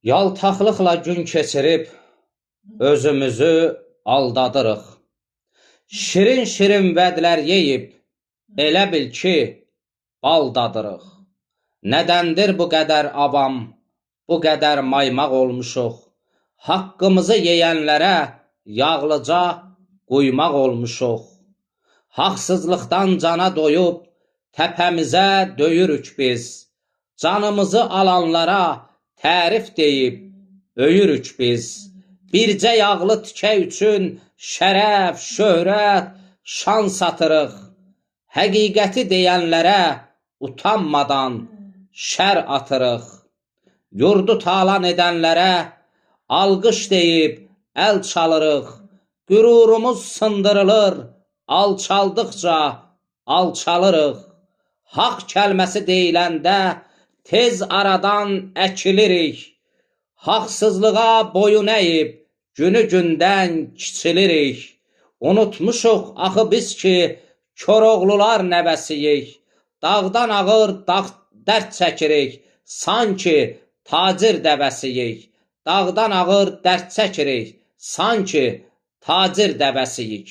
Yaltaqlıqla gün keçirib özümüzü aldadırıq. Şirin-şirin vədlər yeyib elə bil ki, baldadırıq. Nədəndir bu qədər avam, bu qədər maymaq olmuşuq? Haqqımızı yeyənlərə yağlıca quymaq olmuşuq. Haqsızlıqdan cana doyub təpəmizə döyürük biz. Canımızı alanlara tərif deyib öyürük biz. Bircə yağlı tikə üçün şərəf, şöhrət, şan satırıq. Həqiqəti deyənlərə utanmadan şər atırıq. Yurdu talan edənlərə alqış deyib əl çalırıq. Qürurumuz sındırılır, alçaldıqca alçalırıq. Haqq kəlməsi deyiləndə tez aradan əkilirik. Haqsızlığa boyun əyib günü-gündən kiçilirik. Unutmuşuq axı biz ki, Koroğlular nəvəsiyik. Dağdan ağır dərd çəkirik, sanki tacir dəvəsiyik. Dağdan ağır dərd çəkirik, sanki tacir dəvəsiyik.